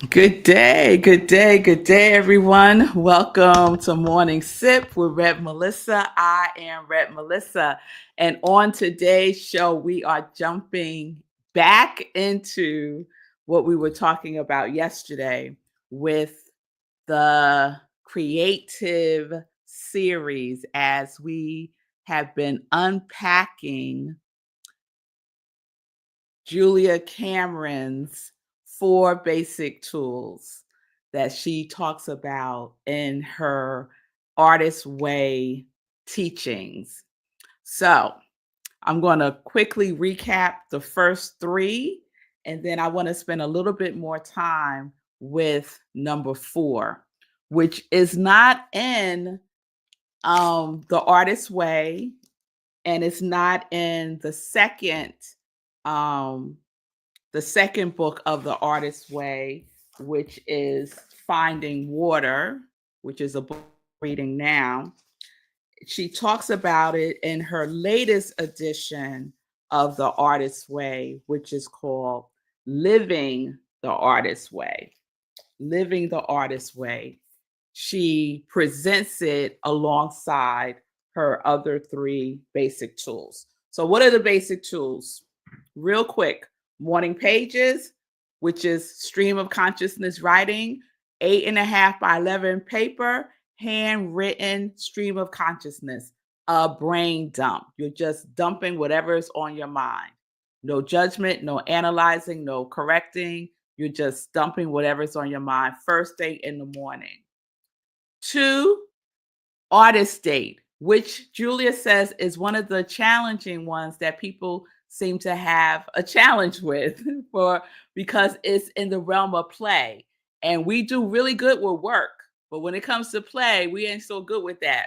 Good day, good day, good day, everyone. Welcome to Morning Sip with Red Melissa. I am Red Melissa. And on today's show, we are jumping back into what we were talking about yesterday with the creative series as we have been unpacking Julia Cameron's four basic tools that she talks about in her Artist Way teachings. So I'm going to quickly recap the first three, and then I want to spend a little bit more time with number four, which is not in the Artist Way, and it's not in um, the second book of the Artist's Way, which is Finding Water, which is a book I'm reading now. She talks about it in her latest edition of the Artist's Way, which is called Living the Artist's Way. Living the Artist's Way. She presents it alongside her other three basic tools. So, what are the basic tools? Real quick: morning pages, which is stream of consciousness writing, 8.5 by 11 paper, handwritten stream of consciousness, a brain dump. You're just dumping whatever's on your mind. No judgment, no analyzing, no correcting. You're just dumping whatever's on your mind first thing in the morning. Two, artist date, which Julia says is one of the challenging ones that people seem to have a challenge with for because it's in the realm of play. And we do really good with work, but when it comes to play, we ain't so good with that.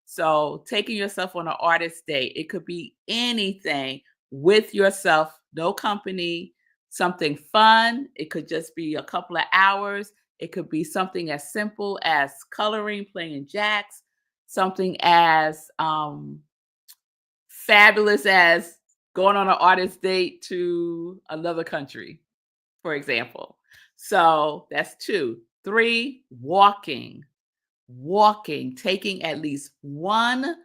So taking yourself on an artist date, it could be anything with yourself, no company, something fun. It could just be a couple of hours. It could be something as simple as coloring, playing jacks, something as fabulous as going on an artist date to another country, for example. So that's two. Three, walking. Walking, taking at least one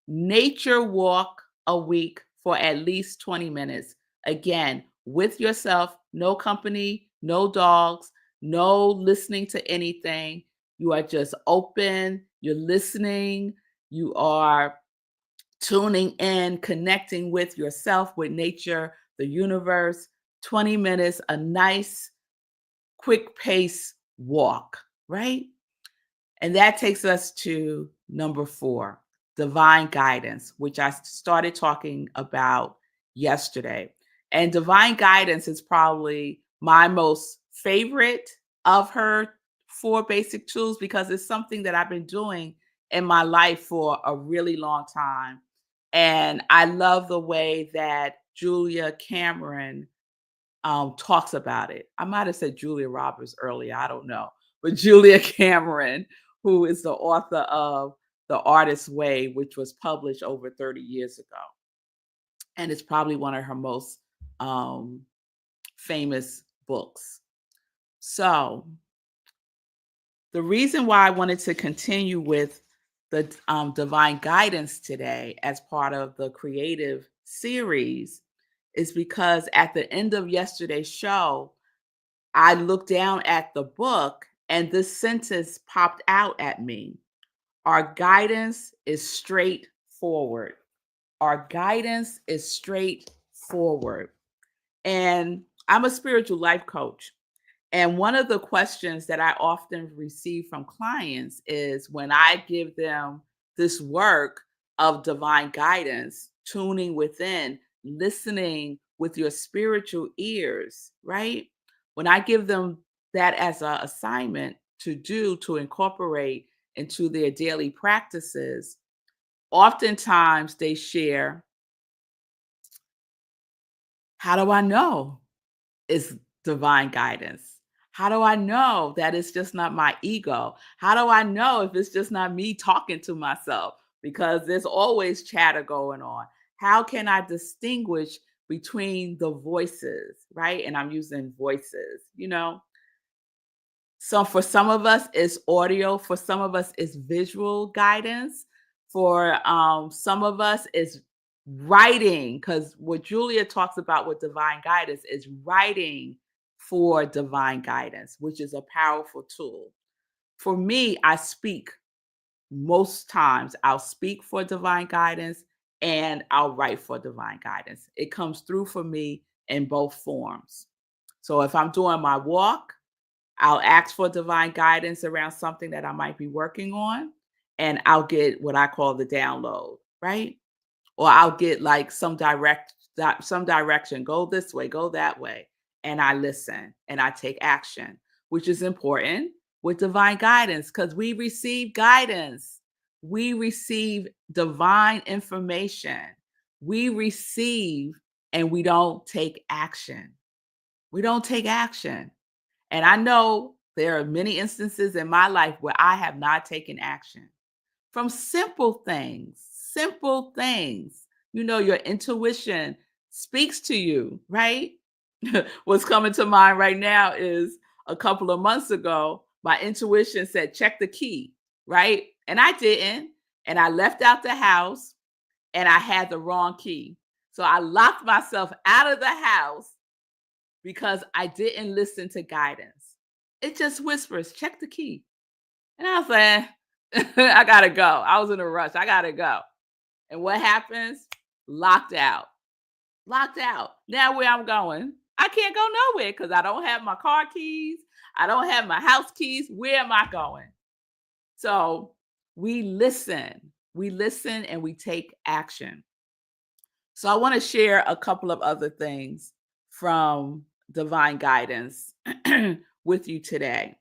nature walk a week for at least 20 minutes. Again, with yourself, no company, no dogs, no listening to anything. You are just open, you're listening, you are tuning in, connecting with yourself, with nature, the universe. 20 minutes, a nice, quick pace walk, right? And that takes us to number four, divine guidance, which I started talking about yesterday. And divine guidance is probably my most favorite of her four basic tools because it's something that I've been doing in my life for a really long time. And I love the way that Julia Cameron talks about it. I might have said Julia Roberts earlier, I don't know. But Julia Cameron, who is the author of The Artist's Way, which was published over 30 years ago. And it's probably one of her most um, famous books. So, the reason why I wanted to continue with the divine guidance today as part of the creative series is because at the end of yesterday's show, I looked down at the book and this sentence popped out at me. Our guidance is straightforward. Our guidance is straightforward. And I'm a spiritual life coach. And one of the questions that I often receive from clients is when I give them this work of divine guidance, tuning within, listening with your spiritual ears, right? When I give them that as an assignment to do, to incorporate into their daily practices, oftentimes they share, how do I know it's divine guidance? How do I know that it's just not my ego? How do I know if it's just not me talking to myself? Because there's always chatter going on. How can I distinguish between the voices, right? And I'm using voices, So for some of us, it's audio. For some of us, it's visual guidance. For some of us, it's writing. Because what Julia talks about with divine guidance is writing for divine guidance, which is a powerful tool. For me, I speak. Most times I'll speak for divine guidance and I'll write for divine guidance. It comes through for me in both forms. So if I'm doing my walk, I'll ask for divine guidance around something that I might be working on, and I'll get what I call the download, right? Or I'll get like some direction, go this way, go that way, and I listen and I take action, which is important with divine guidance because we receive guidance. We receive divine information. We receive and we don't take action. We don't take action. And I know there are many instances in my life where I have not taken action from simple things, simple things. You know, your intuition speaks to you, right? What's coming to mind right now is a couple of months ago, my intuition said, check the key, right? And I didn't. And I left out the house and I had the wrong key. So I locked myself out of the house because I didn't listen to guidance. It just whispers, check the key. And I was like, I gotta go. I was in a rush. I gotta go. And what happens? Locked out. Locked out. Now where I'm going, I can't go nowhere because I don't have my car keys. I don't have my house keys. Where am I going? So we listen and we take action. So I want to share a couple of other things from divine guidance with you today.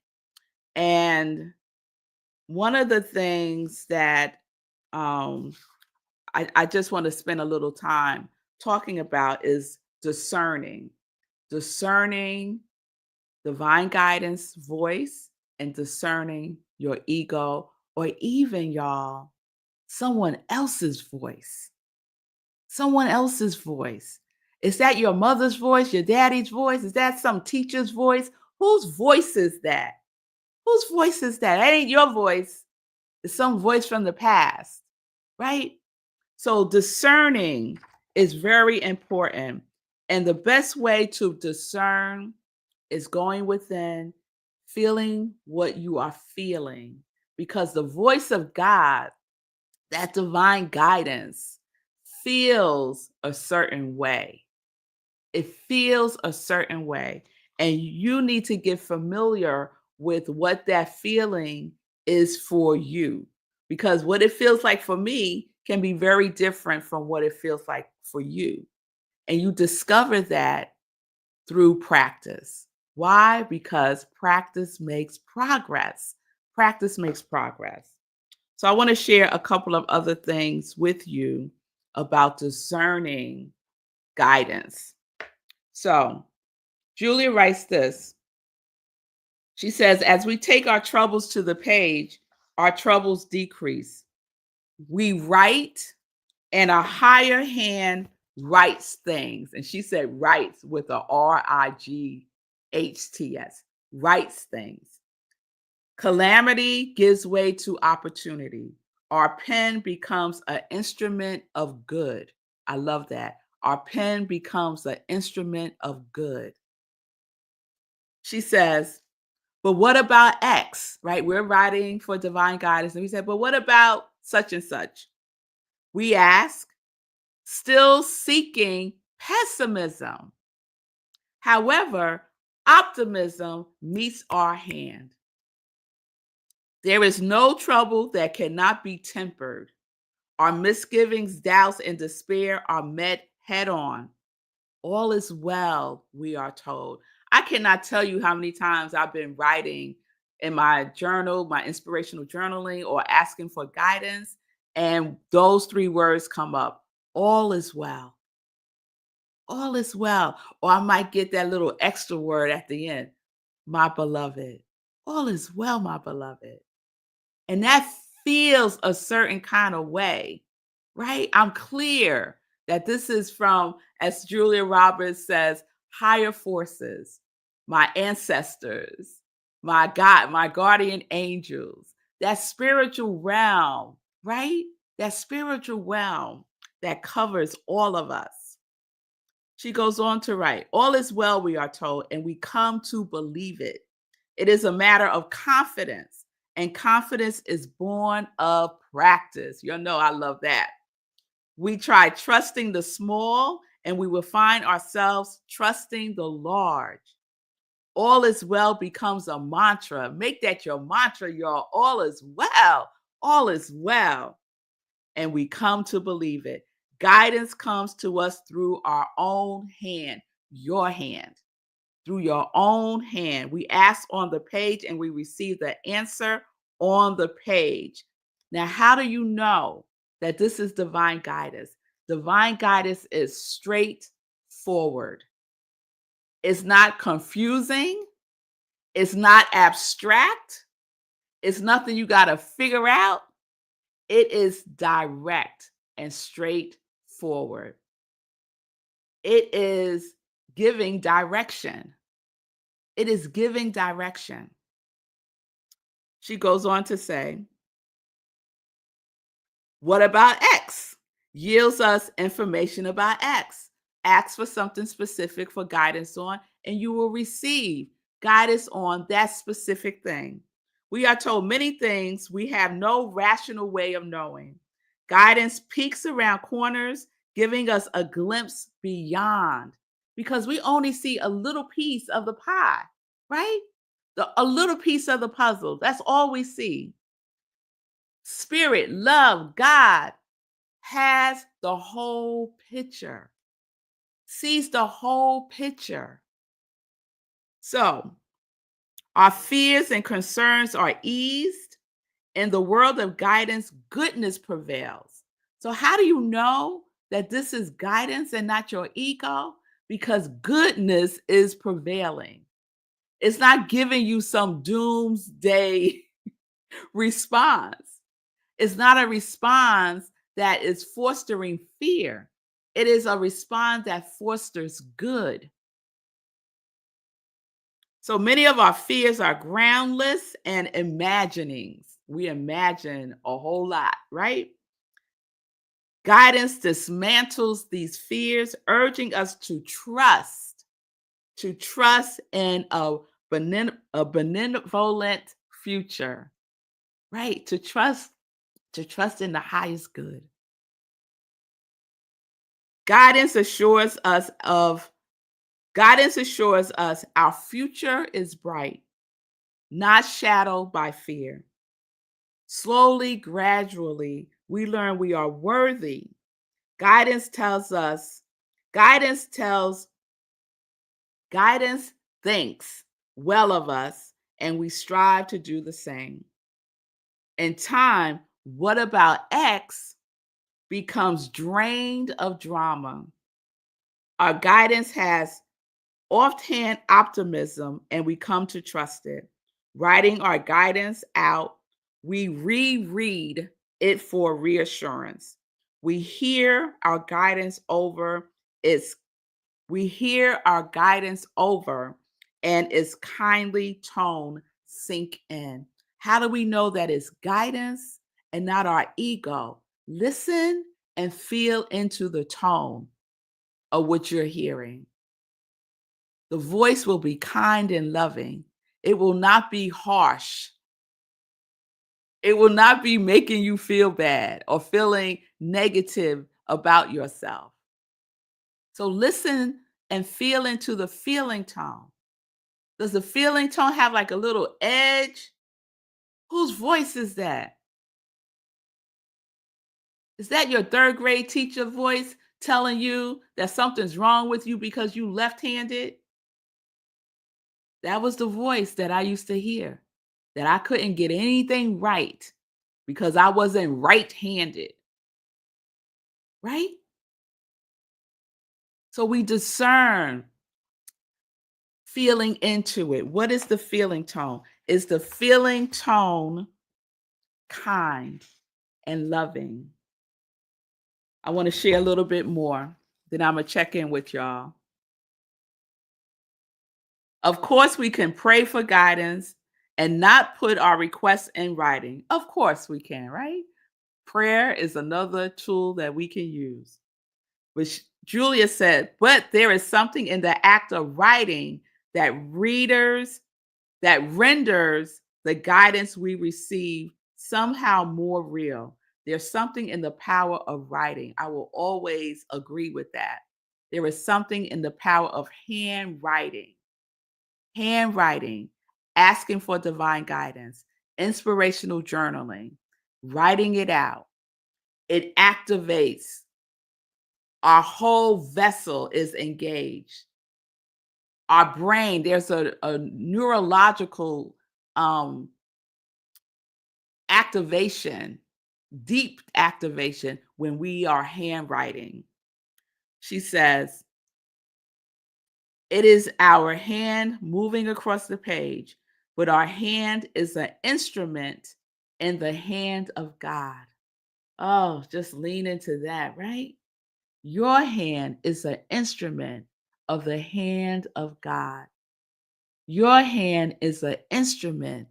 And one of the things that um, I just want to spend a little time talking about is discerning divine guidance voice and discerning your ego or even y'all, someone else's voice. Someone else's voice. Is that your mother's voice, your daddy's voice? Is that some teacher's voice? Whose voice is that? Whose voice is that? That ain't your voice. It's some voice from the past, right? So discerning is very important. And the best way to discern is going within, feeling what you are feeling. Because the voice of God, that divine guidance, feels a certain way. It feels a certain way. And you need to get familiar with what that feeling is for you. Because what it feels like for me can be very different from what it feels like for you. And you discover that through practice. Why? Because practice makes progress. Practice makes progress. So I want to share a couple of other things with you about discerning guidance. So Julia writes this. She says, as we take our troubles to the page, our troubles decrease. We write and a higher hand writes things. And she said writes with a Rights, writes things. Calamity gives way to opportunity. Our pen becomes an instrument of good. I love that. Our pen becomes an instrument of good. She says, but what about X, right? We're writing for divine guidance. And we said, but what about such and such? We ask, still seeking pessimism. However, optimism meets our hand. There is no trouble that cannot be tempered. Our misgivings, doubts, and despair are met head on. All is well, we are told. I cannot tell you how many times I've been writing in my journal, my inspirational journaling, or asking for guidance, and those three words come up. All is well. All is well. Or I might get that little extra word at the end, my beloved. All is well, my beloved. And that feels a certain kind of way, right? I'm clear that this is from, as Julia Roberts says, higher forces, my ancestors, my God, my guardian angels, that spiritual realm, right? That spiritual realm that covers all of us. She goes on to write, all is well, we are told, and we come to believe it. It is a matter of confidence, and confidence is born of practice. You know, I love that. We try trusting the small, and we will find ourselves trusting the large. All is well becomes a mantra. Make that your mantra, y'all. All is well. All is well. And we come to believe it. Guidance comes to us through our own hand, your hand, through your own hand. We ask on the page and we receive the answer on the page. Now, how do you know that this is divine guidance? Divine guidance is straightforward. It's not confusing. It's not abstract. It's nothing you got to figure out. It is direct and straightforward. It is giving direction. It is giving direction. She goes on to say, what about X? Yields us information about X. Ask for something specific for guidance on, and you will receive guidance on that specific thing. We are told many things we have no rational way of knowing. Guidance peeks around corners, giving us a glimpse beyond, because we only see a little piece of the pie, right? A little piece of the puzzle. That's all we see. Spirit, love, God has the whole picture, sees the whole picture. So our fears and concerns are eased. In the world of guidance, goodness prevails. So how do you know that this is guidance and not your ego? Because goodness is prevailing. It's not giving you some doomsday response. It's not a response that is fostering fear. It is a response that fosters good. So many of our fears are groundless and imaginings. We imagine a whole lot, right? Guidance dismantles these fears, urging us to trust in a benevolent future, right? To trust in the highest good. Guidance assures us our future is bright, not shadowed by fear. Slowly, gradually, we learn we are worthy. Guidance thinks well of us, and we strive to do the same. In time, what about X becomes drained of drama. Our guidance has offhand optimism, and we come to trust it. Writing our guidance out, we reread it for reassurance. We hear our guidance over its and its kindly tone sink in. How do we know that it's guidance and not our ego? Listen and feel into the tone of what you're hearing. The voice will be kind and loving. It will not be harsh. It will not be making you feel bad or feeling negative about yourself. So listen and feel into the feeling tone. Does the feeling tone have like a little edge? Whose voice is that? Is that your third grade teacher voice telling you that something's wrong with you because you left-handed? That was the voice that I used to hear, that I couldn't get anything right because I wasn't right-handed, right? So we discern feeling into it. What is the feeling tone? Is the feeling tone kind and loving? I want to share a little bit more. Then I'm going to check in with y'all. Of course, we can pray for guidance, and not put our requests in writing. Of course we can, right? Prayer is another tool that we can use. Which Julia said, but there is something in the act of writing that readers that renders the guidance we receive somehow more real. There's something in the power of writing. I will always agree with that. There is something in the power of handwriting, asking for divine guidance, inspirational journaling, writing it out. It activates. Our whole vessel is engaged. Our brain, there's a neurological um, activation, deep activation when we are handwriting. She says, it is our hand moving across the page, but our hand is an instrument in the hand of God. Oh, just lean into that, right? Your hand is an instrument of the hand of God. Your hand is an instrument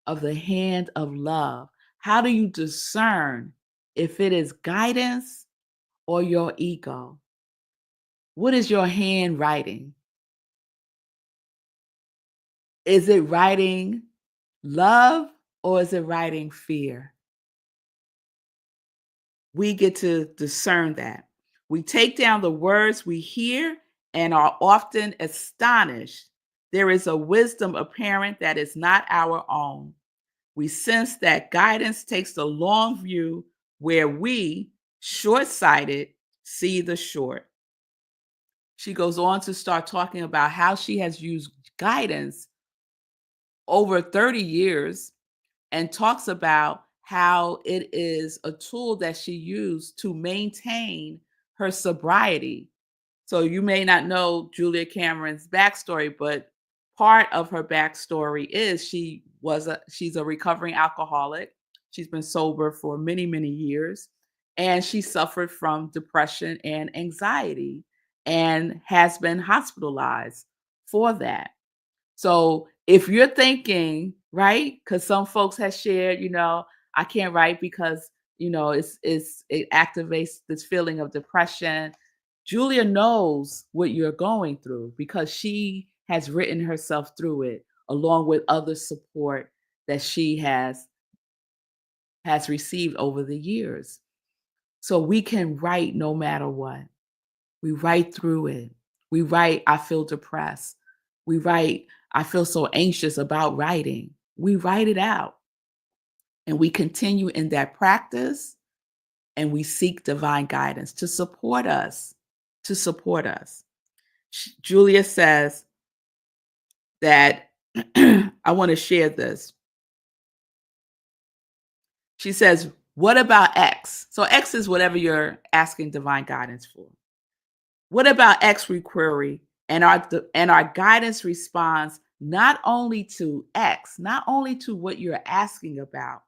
of the hand of love. How do you discern if it is guidance or your ego? What is your hand writing? Is it writing love or is it writing fear? We get to discern that. We take down the words we hear and are often astonished. There is a wisdom apparent that is not our own. We sense that guidance takes the long view where we, short sighted, see the short. She goes on to start talking about how she has used guidance over 30 years and talks about how it is a tool that she used to maintain her sobriety. So you may not know Julia Cameron's backstory, but part of her backstory is she's a recovering alcoholic. She's been sober for many, many years, and she suffered from depression and anxiety and has been hospitalized for that. So if you're thinking, right, because some folks have shared, I can't write because it activates this feeling of depression. Julia knows what you're going through because she has written herself through it, along with other support that she has received over the years. So we can write no matter what. We write through it. We write, I feel depressed. We write, I feel so anxious about writing. We write it out and we continue in that practice and we seek divine guidance to support us, Julia says that I want to share this. She says, what about X? So X is whatever you're asking divine guidance for. What about X query and our guidance responds not only to X, not only to what you're asking about,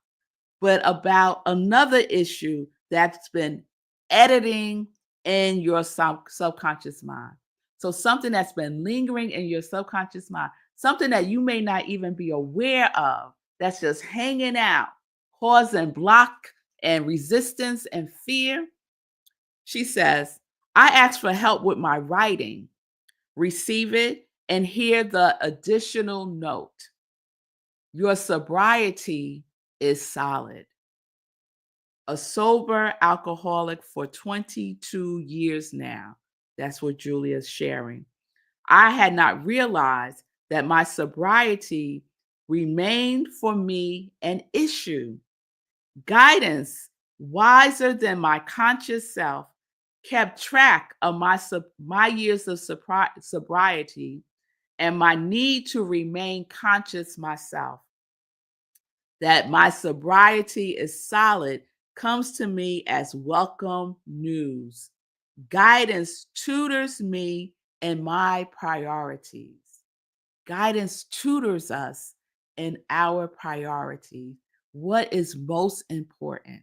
but about another issue that's been editing in your subconscious mind. So something that's been lingering in your subconscious mind, something that you may not even be aware of, that's just hanging out, causing block and resistance and fear. She says, I ask for help with my writing, receive it, and hear the additional note. Your sobriety is solid. A sober alcoholic for 22 years now. That's what Julia's sharing. I had not realized that my sobriety remained for me an issue. Guidance, wiser than my conscious self, kept track of my years of sobriety and my need to remain conscious myself. That my sobriety is solid comes to me as welcome news. Guidance tutors me in my priorities. Guidance tutors us in our priorities. What is most important?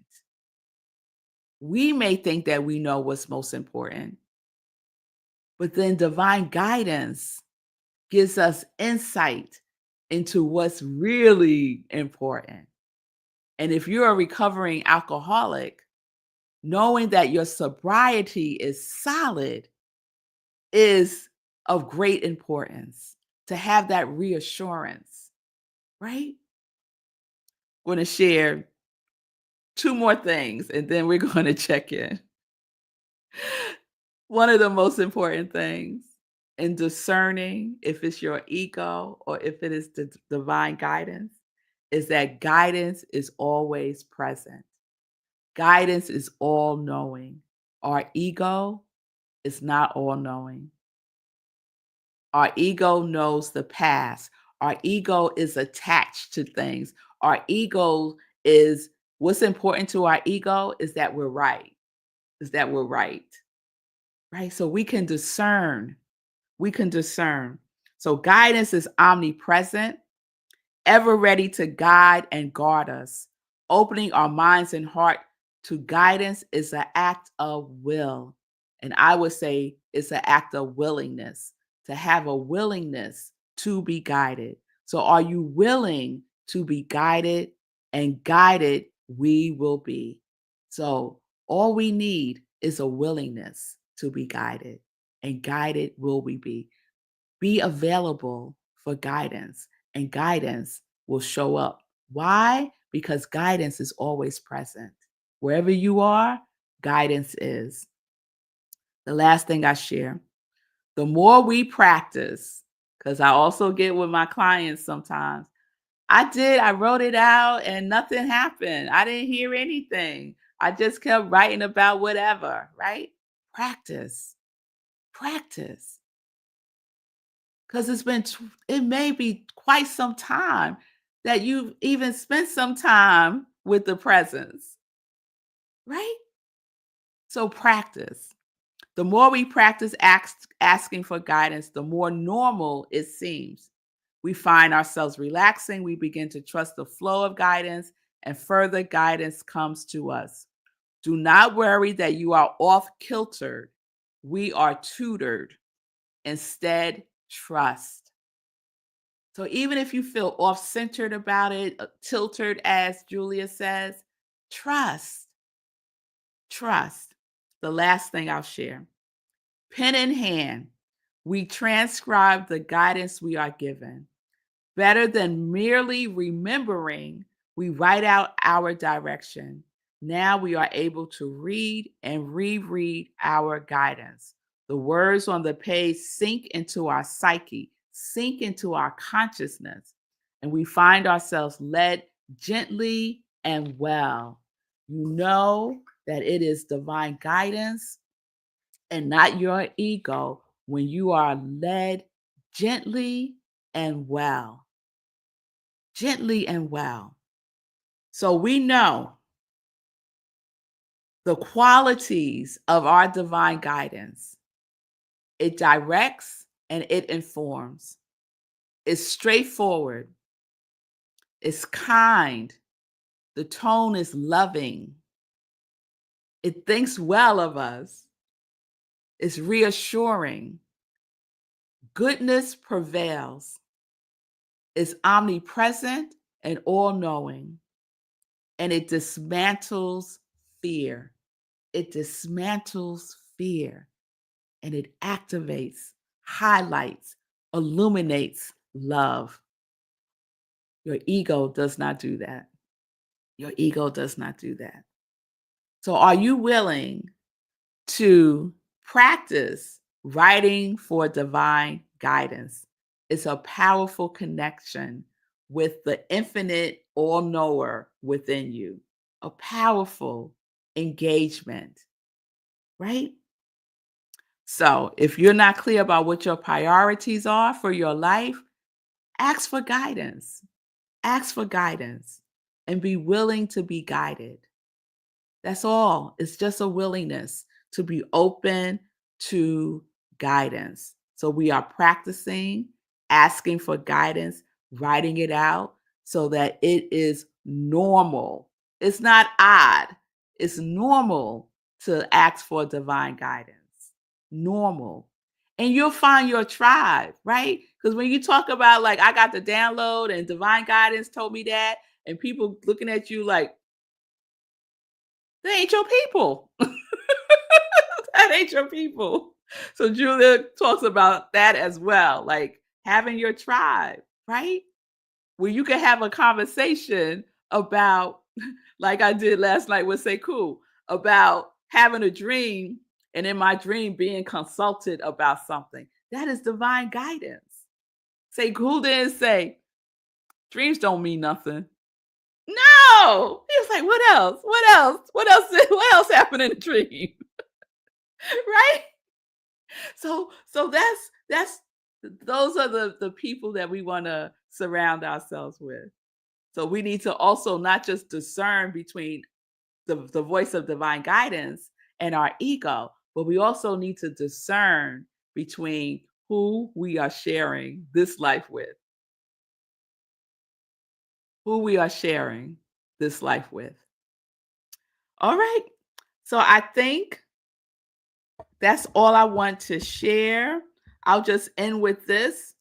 We may think that we know what's most important, but then divine guidance gives us insight into what's really important. And if you're a recovering alcoholic, knowing that your sobriety is solid is of great importance to have that reassurance, right? I'm going to share two more things and then we're going to check in. One of the most important things in discerning if it's your ego or if it is the divine guidance is that guidance is always present. Guidance is all knowing. Our ego is not all knowing. Our ego knows the past. Our ego is attached to things. Our ego is what's important to our ego is that we're right. Is that we're right. Right? So we can discern. We can discern. So guidance is omnipresent, ever ready to guide and guard us. Opening our minds and heart to guidance is an act of will. And I would say it's an act of willingness, to have a willingness to be guided. So are you willing to be guided? And guided we will be. So all we need is a willingness to be guided. And guided will we be. Be available for guidance, and guidance will show up. Why? Because guidance is always present. Wherever you are, guidance is. The last thing I share, the more we practice, because I also get with my clients sometimes, I wrote it out and nothing happened. I didn't hear anything. I just kept writing about whatever, right? Practice, practice. Because it may be quite some time that you've even spent some time with the presence, right? So practice. The more we practice asking for guidance, the more normal it seems. We find ourselves relaxing. We begin to trust the flow of guidance, and further guidance comes to us. Do not worry that you are off kiltered. We are tutored. Instead, trust. So even if you feel off centered about it, tilted, as Julia says, trust, trust. The last thing I'll share, pen in hand, we transcribe the guidance we are given. Better than merely remembering, we write out our direction. Now we are able to read and reread our guidance. The words on the page sink into our psyche, sink into our consciousness, and we find ourselves led gently and well. You know that it is divine guidance and not your ego when you are led gently and well. Gently and well. So we know the qualities of our divine guidance. It directs and it informs. It's straightforward. It's kind. The tone is loving. It thinks well of us. It's reassuring. Goodness prevails. It's omnipresent and all knowing. And it dismantles fear. It dismantles fear and it activates, highlights, illuminates love. Your ego does not do that. Your ego does not do that. So, are you willing to practice writing for divine guidance? It's a powerful connection with the infinite all knower within you, a powerful engagement, right? So, if you're not clear about what your priorities are for your life, ask for guidance. Ask for guidance and be willing to be guided. That's all. It's just a willingness to be open to guidance. So we are practicing asking for guidance, writing it out so that it is normal. It's not odd. It's normal to ask for divine guidance. Normal. and you'll find your tribe, right? Because when you talk about like I got the download and divine guidance told me that, and people looking at you like they ain't your people. That ain't your people. So Julia talks about that as well, like having your tribe, right? Where you can have a conversation about, like I did last night with Sekou, about having a dream and in my dream being consulted about something. That is divine guidance. Sekou didn't say, dreams don't mean nothing. No. He was like, what else? What else? What else? What else happened in the dream? Right? So that's those are the people that we want to surround ourselves with. So we need to also not just discern between the voice of divine guidance and our ego, but we also need to discern between who we are sharing this life with, who we are sharing this life with. All right. So I think that's all I want to share. I'll just end with this.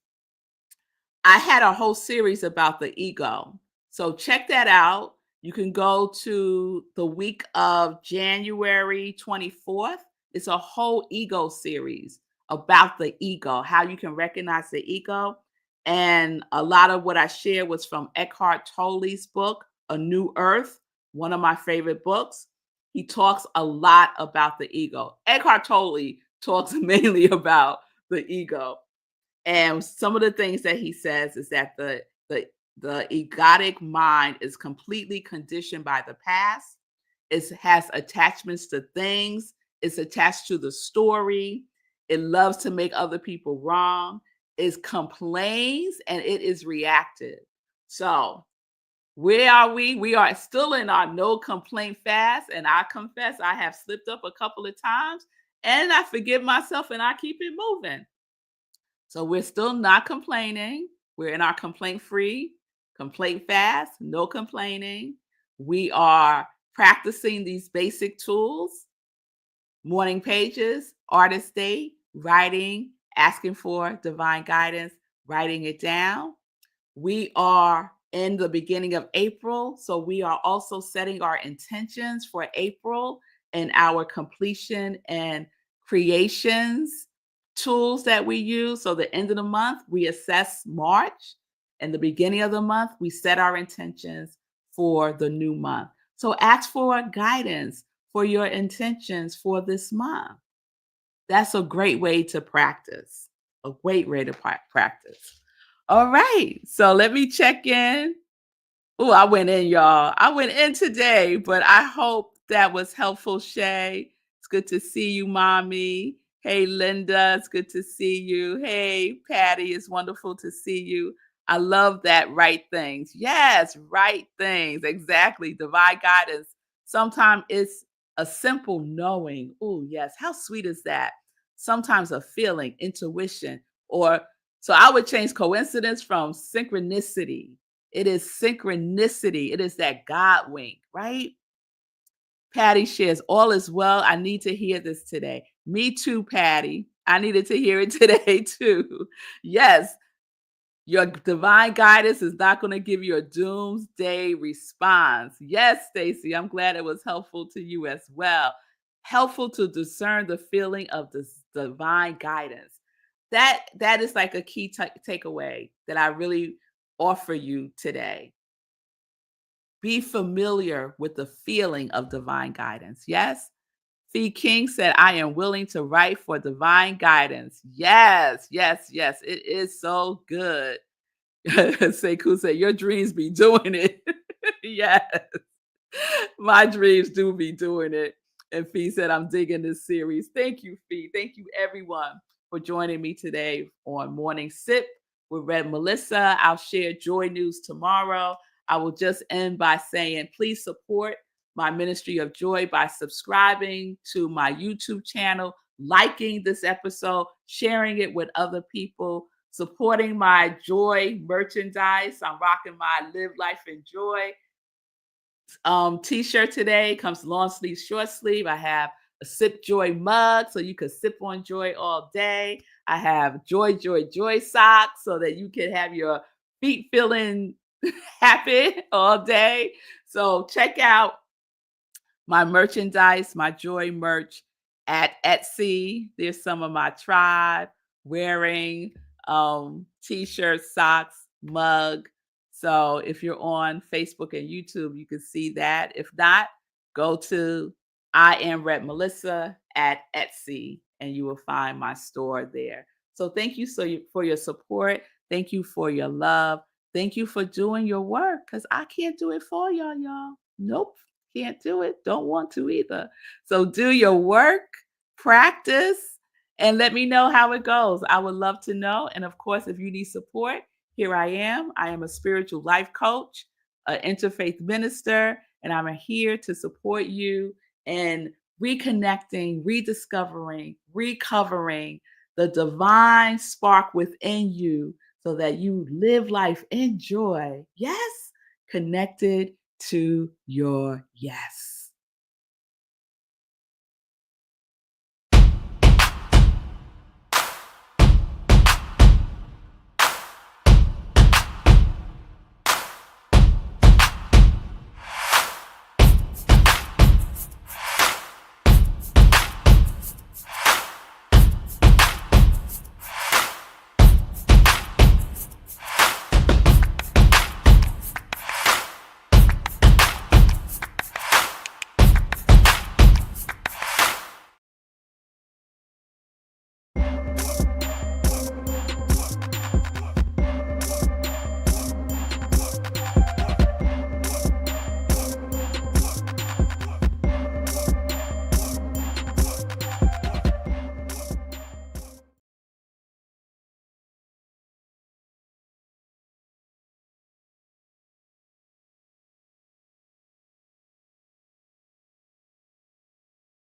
I had a whole series about the ego. So check that out. You can go to the week of January 24th. It's a whole ego series about the ego, how you can recognize the ego. And a lot of what I shared was from Eckhart Tolle's book, A New Earth, one of my favorite books. He talks a lot about the ego. Eckhart Tolle talks mainly about the ego. And some of the things that he says is that the egotic mind is completely conditioned by the past. It has attachments to things. It's attached to the story. It loves to make other people wrong. It complains and it is reactive. So where are we? We are still in our no complaint fast. And I confess I have slipped up a couple of times and I forgive myself and I keep it moving. So we're still not complaining. We're in our complaint free, complaint fast, no complaining. We are practicing these basic tools, morning pages, artist day, writing, asking for divine guidance, writing it down. We are in the beginning of April, so we are also setting our intentions for April and our completion and creations tools that we use. So the end of the month, we assess March, and the beginning of the month, we set our intentions for the new month. So ask for guidance for your intentions for this month. That's a great way to practice. A great way to practice. All right. So let me check in. Oh, I went in, y'all. I went in today, but I hope that was helpful, Shay. It's good to see you, Mommy. Hey, Linda. It's good to see you. Hey, Patty. It's wonderful to see you. I love that right things. Yes, right things. Exactly. Divine guidance. Sometimes it's a simple knowing. Oh, yes. How sweet is that? Sometimes a feeling, intuition, or so I would change coincidence from synchronicity. It is synchronicity. It is that God wink, right? Patty shares, all is well. I need to hear this today. Me too, Patty. I needed to hear it today too. Yes, your divine guidance is not going to give you a doomsday response. Yes, Stacy, I'm glad it was helpful to you as well. Helpful to discern the feeling of this divine guidance. That is like a key takeaway that I really offer you today. Be familiar with the feeling of divine guidance. Yes. Fee King said, I am willing to write for divine guidance. Yes, yes, yes. It is so good. Sekou said, your dreams be doing it. Yes. My dreams do be doing it. And Fee said, I'm digging this series. Thank you, Fee. Thank you, everyone, for joining me today on Morning Sip with Red Melissa. I'll share joy news tomorrow. I will just end by saying, please support my ministry of joy by subscribing to my YouTube channel, liking this episode, sharing it with other people, supporting my joy merchandise. I'm rocking my Live Life in Joy t-shirt today. Comes long sleeve, short sleeve. I have a Sip Joy mug, so you can sip on joy all day. I have joy, joy, joy socks so that you can have your feet feeling happy all day. So check out my merchandise, my joy merch at Etsy. There's some of my tribe wearing t-shirts, socks, mug. So if you're on Facebook and YouTube, you can see that. If not, go to I am Red Melissa at Etsy and you will find my store there. So thank you for your support. Thank you for your love. Thank you for doing your work because I can't do it for y'all. Nope. Can't do it, don't want to either. So do your work, practice, and let me know how it goes. I would love to know. And of course, if you need support, here I am. I am a spiritual life coach, an interfaith minister, and I'm here to support you in reconnecting, rediscovering, recovering the divine spark within you so that you live life in joy. Yes, connected to your yes.